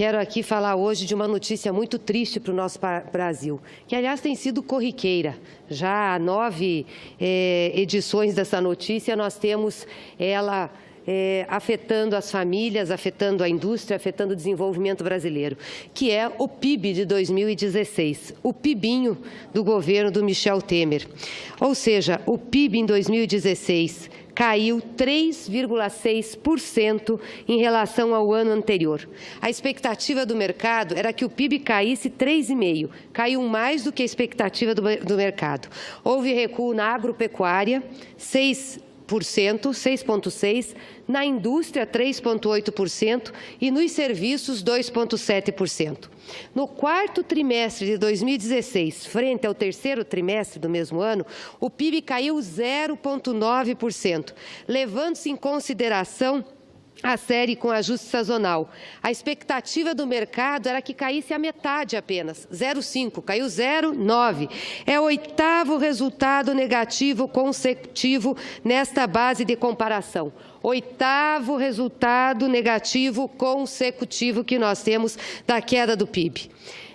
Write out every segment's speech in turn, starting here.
quero aqui falar hoje de uma notícia muito triste para o nosso Brasil, que, aliás, tem sido corriqueira. Já há 9 edições dessa notícia, nós temos ela afetando as famílias, afetando a indústria, afetando o desenvolvimento brasileiro, que é o PIB de 2016, o PIBinho do governo do Michel Temer. Ou seja, o PIB em 2016 caiu 3,6% em relação ao ano anterior. A expectativa do mercado era que o PIB caísse 3,5%, caiu mais do que a expectativa do mercado. Houve recuo na agropecuária, 6,6%, na indústria 3,8% e nos serviços 2,7%. No quarto trimestre de 2016, frente ao terceiro trimestre do mesmo ano, o PIB caiu 0,9%, levando-se em consideração a série com ajuste sazonal. A expectativa do mercado era que caísse a metade apenas, 0,5%, caiu 0,9%. É o 8º resultado negativo consecutivo nesta base de comparação. 8º resultado negativo consecutivo que nós temos da queda do PIB.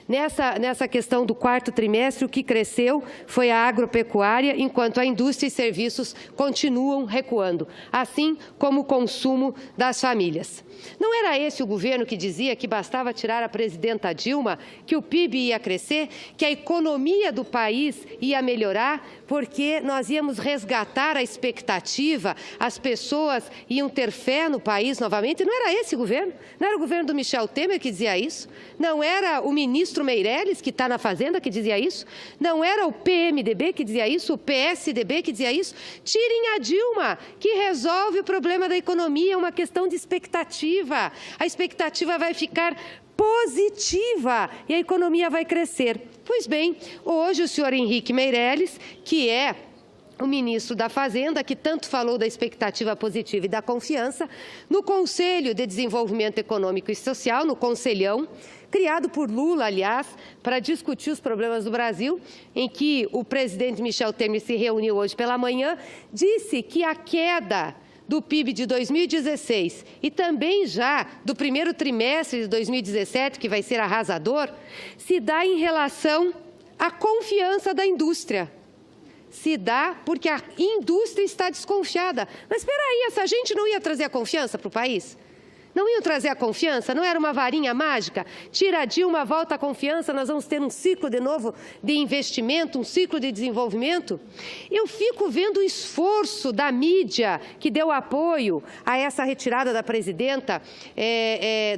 Nessa questão do quarto trimestre, o que cresceu foi a agropecuária, enquanto a indústria e serviços continuam recuando, assim como o consumo das famílias. Não era esse o governo que dizia que bastava tirar a presidenta Dilma, que o PIB ia crescer, que a economia do país ia melhorar, porque nós íamos resgatar a expectativa, as pessoas iam ter fé no país novamente? Não era esse o governo? Não era o governo do Michel Temer que dizia isso? Não era o ministro Meirelles, que está na Fazenda, que dizia isso? Não era o PMDB que dizia isso? O PSDB que dizia isso? Tirem a Dilma, que resolve o problema da economia, é uma questão de expectativa. A expectativa vai ficar positiva e a economia vai crescer. Pois bem, hoje o senhor Henrique Meirelles, que é o ministro da Fazenda, que tanto falou da expectativa positiva e da confiança, no Conselho de Desenvolvimento Econômico e Social, no Conselhão, criado por Lula, aliás, para discutir os problemas do Brasil, em que o presidente Michel Temer se reuniu hoje pela manhã, disse que a queda do PIB de 2016 e também já do primeiro trimestre de 2017, que vai ser arrasador, se dá em relação à confiança da indústria. Se dá porque a indústria está desconfiada. Mas espera aí, essa gente não ia trazer a confiança para o país? Não iam trazer a confiança? Não era uma varinha mágica? Tira a Dilma, volta a confiança, nós vamos ter um ciclo de novo de investimento, um ciclo de desenvolvimento? Eu fico vendo o esforço da mídia que deu apoio a essa retirada da presidenta,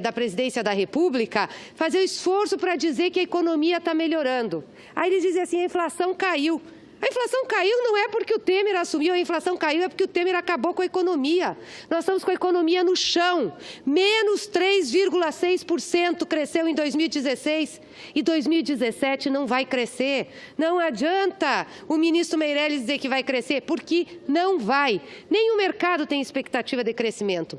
da presidência da República, fazer o esforço para dizer que a economia está melhorando. Aí eles dizem assim, a inflação caiu. A inflação caiu não é porque o Temer assumiu, a inflação caiu é porque o Temer acabou com a economia. Nós estamos com a economia no chão. Menos 3,6% cresceu em 2016 e 2017 não vai crescer. Não adianta o ministro Meirelles dizer que vai crescer, porque não vai. Nem o mercado tem expectativa de crescimento.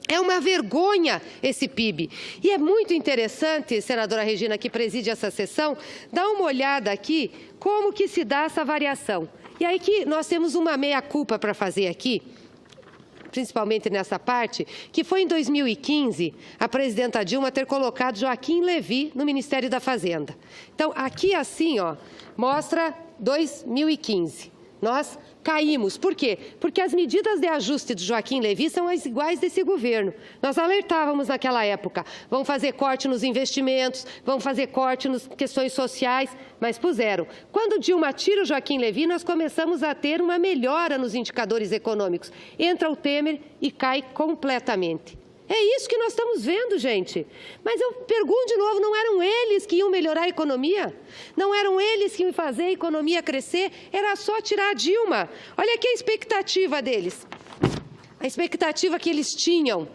É uma vergonha esse PIB. E é muito interessante, senadora Regina, que preside essa sessão, dar uma olhada aqui como que se dá essa variação. E aí que nós temos uma meia-culpa para fazer aqui, principalmente nessa parte, que foi em 2015 a presidenta Dilma ter colocado Joaquim Levy no Ministério da Fazenda. Então, aqui assim, ó, mostra 2015. Nós caímos. Por quê? Porque as medidas de ajuste do Joaquim Levy são as iguais desse governo. Nós alertávamos naquela época, vão fazer corte nos investimentos, vão fazer corte nas questões sociais, mas puseram. Quando Dilma tira o Joaquim Levy, nós começamos a ter uma melhora nos indicadores econômicos. Entra o Temer e cai completamente. É isso que nós estamos vendo, gente. Mas eu pergunto de novo, não eram eles que iam melhorar a economia? Não eram eles que iam fazer a economia crescer? Era só tirar a Dilma. Olha aqui a expectativa deles. A expectativa que eles tinham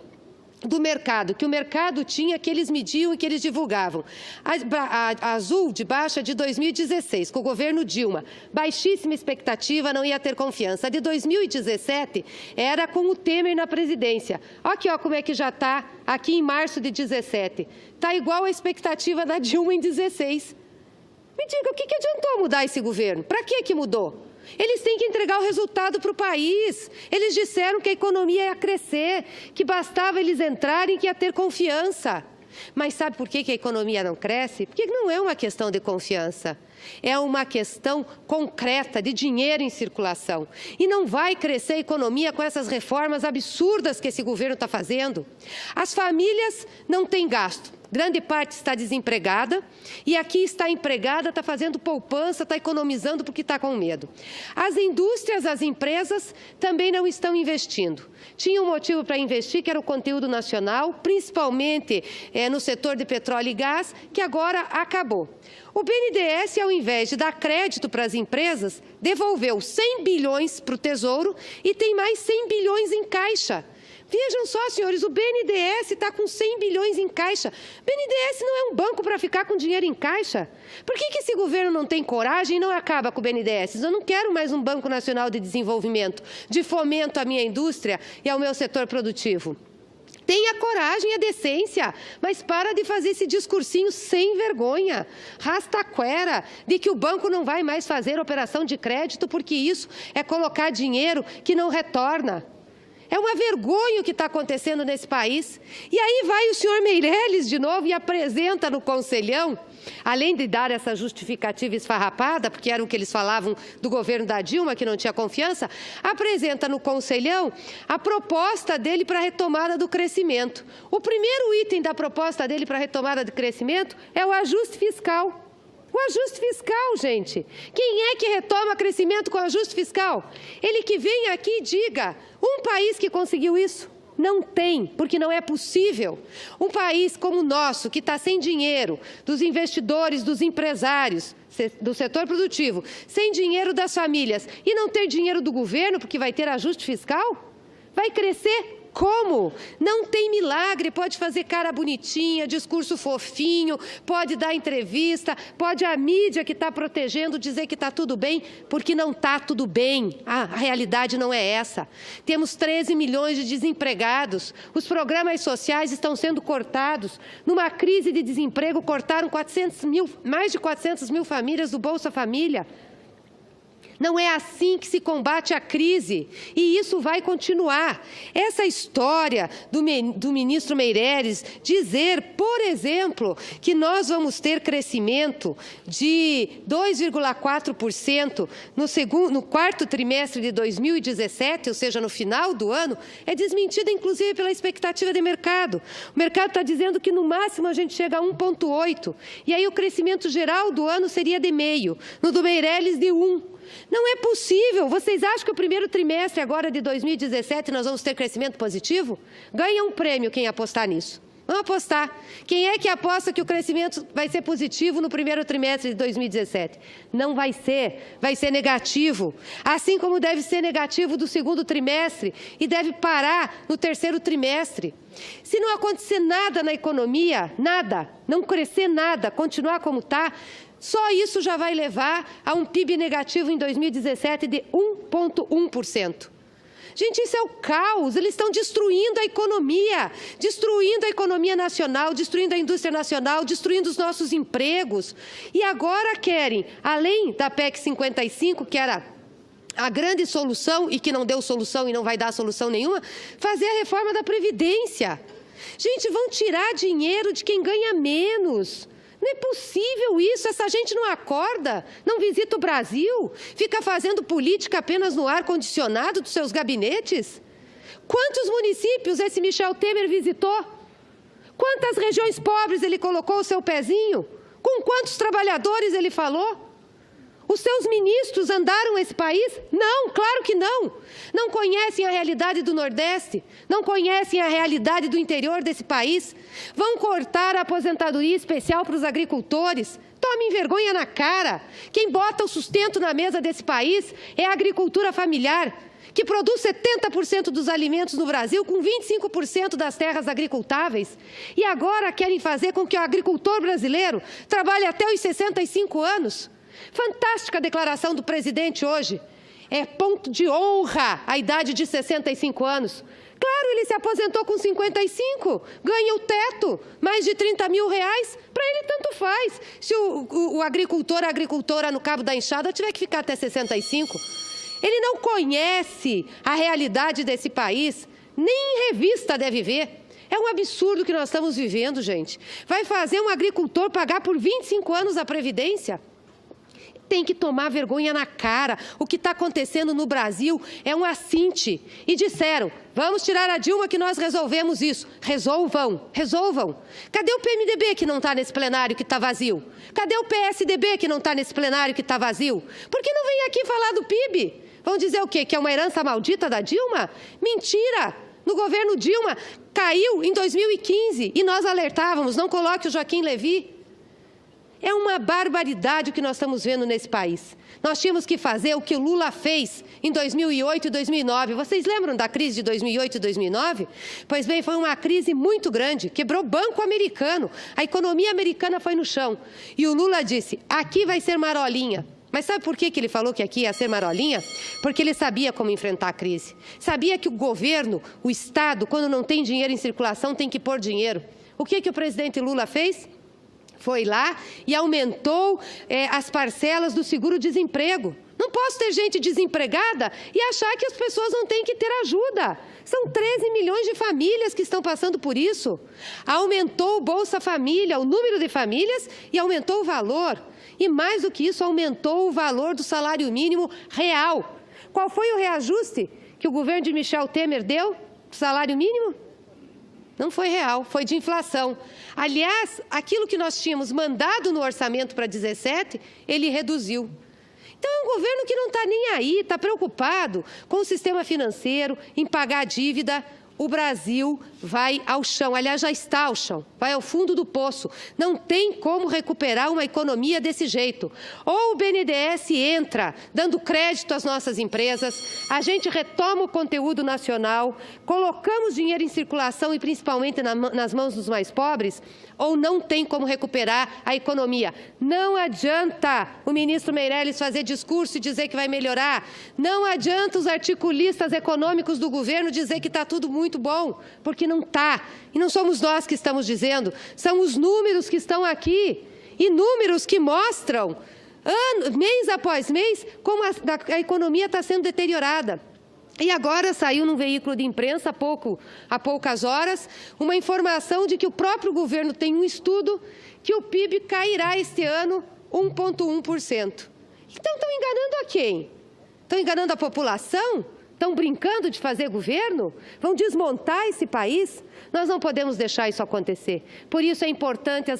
do mercado, que o mercado tinha, que eles mediam e que eles divulgavam. A azul de baixa de 2016, com o governo Dilma, baixíssima expectativa, não ia ter confiança. A de 2017 era com o Temer na presidência. Aqui, ó, como é que já está aqui em março de 17. Está igual a expectativa da Dilma em 16. Me diga, o que adiantou mudar esse governo? Para que mudou? Eles têm que entregar o resultado para o país. Eles disseram que a economia ia crescer, que bastava eles entrarem, que ia ter confiança. Mas sabe por que a economia não cresce? Porque não é uma questão de confiança. É uma questão concreta de dinheiro em circulação. E não vai crescer a economia com essas reformas absurdas que esse governo está fazendo. As famílias não têm gasto. Grande parte está desempregada e aqui está empregada, está fazendo poupança, está economizando porque está com medo. As indústrias, as empresas também não estão investindo. Tinha um motivo para investir, que era o conteúdo nacional, principalmente no setor de petróleo e gás, que agora acabou. O BNDES, ao invés de dar crédito para as empresas, devolveu 100 bilhões para o Tesouro e tem mais 100 bilhões em caixa. Vejam só, senhores, o BNDES está com 100 bilhões em caixa. O BNDES não é um banco para ficar com dinheiro em caixa. Por que esse governo não tem coragem e não acaba com o BNDES? Eu não quero mais um Banco Nacional de Desenvolvimento, de fomento à minha indústria e ao meu setor produtivo. Tenha coragem e a decência, mas para de fazer esse discursinho sem vergonha, rastaquera, de que o banco não vai mais fazer operação de crédito porque isso é colocar dinheiro que não retorna. É uma vergonha o que está acontecendo nesse país. E aí vai o senhor Meirelles de novo e apresenta no Conselhão, além de dar essa justificativa esfarrapada, porque era o que eles falavam do governo da Dilma, que não tinha confiança, apresenta no Conselhão a proposta dele para a retomada do crescimento. O primeiro item da proposta dele para a retomada do crescimento é o ajuste fiscal. O ajuste fiscal, gente. Quem é que retoma crescimento com ajuste fiscal? Ele que vem aqui e diga, um país que conseguiu isso? Não tem, porque não é possível. Um país como o nosso, que está sem dinheiro dos investidores, dos empresários, do setor produtivo, sem dinheiro das famílias e não ter dinheiro do governo, porque vai ter ajuste fiscal? Vai crescer como? Não tem milagre, pode fazer cara bonitinha, discurso fofinho, pode dar entrevista, pode a mídia que está protegendo dizer que está tudo bem, porque não está tudo bem. A realidade não é essa. Temos 13 milhões de desempregados, os programas sociais estão sendo cortados. Numa crise de desemprego, cortaram mais de 400 mil famílias do Bolsa Família. Não é assim que se combate a crise, e isso vai continuar. Essa história do ministro Meirelles dizer, por exemplo, que nós vamos ter crescimento de 2,4% no quarto trimestre de 2017, ou seja, no final do ano, é desmentida, inclusive, pela expectativa de mercado. O mercado está dizendo que, no máximo, a gente chega a 1,8%, e aí o crescimento geral do ano seria de 0,5%, no do Meirelles de 1%. Não é possível. Vocês acham que o primeiro trimestre agora de 2017 nós vamos ter crescimento positivo? Ganha um prêmio quem apostar nisso. Vamos apostar. Quem é que aposta que o crescimento vai ser positivo no primeiro trimestre de 2017? Não vai ser negativo. Assim como deve ser negativo do segundo trimestre e deve parar no terceiro trimestre. Se não acontecer nada na economia, nada, não crescer nada, continuar como está, só isso já vai levar a um PIB negativo em 2017 de 1,1%. Gente, isso é o caos. Eles estão destruindo a economia nacional, destruindo a indústria nacional, destruindo os nossos empregos. E agora querem, além da PEC 55, que era a grande solução e que não deu solução e não vai dar solução nenhuma, fazer a reforma da Previdência. Gente, vão tirar dinheiro de quem ganha menos. Não é possível isso, essa gente não acorda, não visita o Brasil, fica fazendo política apenas no ar-condicionado dos seus gabinetes? Quantos municípios esse Michel Temer visitou? Quantas regiões pobres ele colocou o seu pezinho? Com quantos trabalhadores ele falou? Os seus ministros andaram esse país? Não, claro que não. Não conhecem a realidade do Nordeste, não conhecem a realidade do interior desse país. Vão cortar a aposentadoria especial para os agricultores. Tomem vergonha na cara. Quem bota o sustento na mesa desse país é a agricultura familiar, que produz 70% dos alimentos no Brasil, com 25% das terras agricultáveis. E agora querem fazer com que o agricultor brasileiro trabalhe até os 65 anos. Fantástica declaração do presidente hoje. É ponto de honra a idade de 65 anos. Claro, ele se aposentou com 55, ganha o teto, mais de 30 mil reais, para ele tanto faz. Se o agricultor, a agricultora no Cabo da Enxada tiver que ficar até 65. Ele não conhece a realidade desse país, nem em revista deve ver. É um absurdo que nós estamos vivendo, gente. Vai fazer um agricultor pagar por 25 anos a Previdência? Tem que tomar vergonha na cara. O que está acontecendo no Brasil é um assinte. E disseram, vamos tirar a Dilma que nós resolvemos isso. Resolvam, resolvam. Cadê o PMDB que não está nesse plenário que está vazio? Cadê o PSDB que não está nesse plenário que está vazio? Por que não vem aqui falar do PIB? Vão dizer o quê? Que é uma herança maldita da Dilma? Mentira! No governo Dilma caiu em 2015 e nós alertávamos, não coloque o Joaquim Levy. É uma barbaridade o que nós estamos vendo nesse país. Nós tínhamos que fazer o que o Lula fez em 2008 e 2009. Vocês lembram da crise de 2008 e 2009? Pois bem, foi uma crise muito grande, quebrou banco americano, a economia americana foi no chão. E o Lula disse, aqui vai ser marolinha. Mas sabe por que ele falou que aqui ia ser marolinha? Porque ele sabia como enfrentar a crise. Sabia que o governo, o Estado, quando não tem dinheiro em circulação, tem que pôr dinheiro. O que o presidente Lula fez? Foi lá e aumentou as parcelas do seguro-desemprego. Não posso ter gente desempregada e achar que as pessoas não têm que ter ajuda. São 13 milhões de famílias que estão passando por isso. Aumentou o Bolsa Família, o número de famílias, e aumentou o valor. E mais do que isso, aumentou o valor do salário mínimo real. Qual foi o reajuste que o governo de Michel Temer deu do salário mínimo? Não foi real, foi de inflação. Aliás, aquilo que nós tínhamos mandado no orçamento para 17, ele reduziu. Então, é um governo que não está nem aí, está preocupado com o sistema financeiro, em pagar a dívida. O Brasil vai ao chão, aliás, já está ao chão, vai ao fundo do poço. Não tem como recuperar uma economia desse jeito. Ou o BNDES entra dando crédito às nossas empresas, a gente retoma o conteúdo nacional, colocamos dinheiro em circulação e principalmente nas mãos dos mais pobres, ou não tem como recuperar a economia. Não adianta o ministro Meirelles fazer discurso e dizer que vai melhorar. Não adianta os articulistas econômicos do governo dizer que está tudo muito bom, porque não está. E não somos nós que estamos dizendo, são os números que estão aqui. E números que mostram, mês após mês, como a economia está sendo deteriorada. E agora saiu num veículo de imprensa, há poucas horas, uma informação de que o próprio governo tem um estudo que o PIB cairá este ano 1,1%. Então, estão enganando a quem? Estão enganando a população? Estão brincando de fazer governo? Vão desmontar esse país? Nós não podemos deixar isso acontecer. Por isso são importantes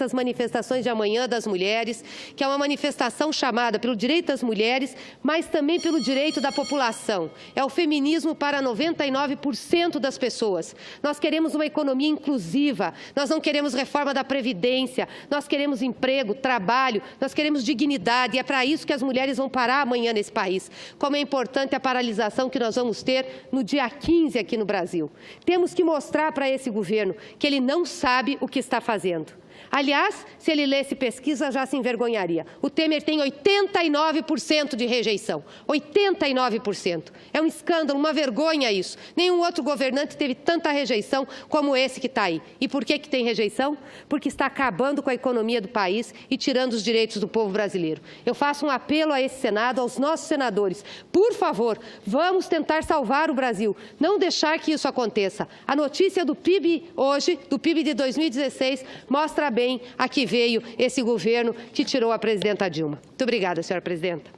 as manifestações de amanhã das mulheres, que é uma manifestação chamada pelo direito das mulheres, mas também pelo direito da população. É o feminismo para 99% das pessoas. Nós queremos uma economia inclusiva, nós não queremos reforma da Previdência, nós queremos emprego, trabalho, nós queremos dignidade, e é para isso que as mulheres vão parar amanhã nesse país. Como é importante a paralisação que nós vamos ter no dia 15 aqui no Brasil. Temos que mostrar para esse governo que ele não sabe o que está fazendo. Aliás, se ele lesse pesquisa, já se envergonharia. O Temer tem 89% de rejeição. 89%. É um escândalo, uma vergonha isso. Nenhum outro governante teve tanta rejeição como esse que está aí. E por que tem rejeição? Porque está acabando com a economia do país e tirando os direitos do povo brasileiro. Eu faço um apelo a esse Senado, aos nossos senadores. Por favor, vamos tentar salvar o Brasil. Não deixar que isso aconteça. A notícia do PIB hoje, do PIB de 2016, mostra bem a que veio esse governo que tirou a presidenta Dilma. Muito obrigada, senhora presidenta.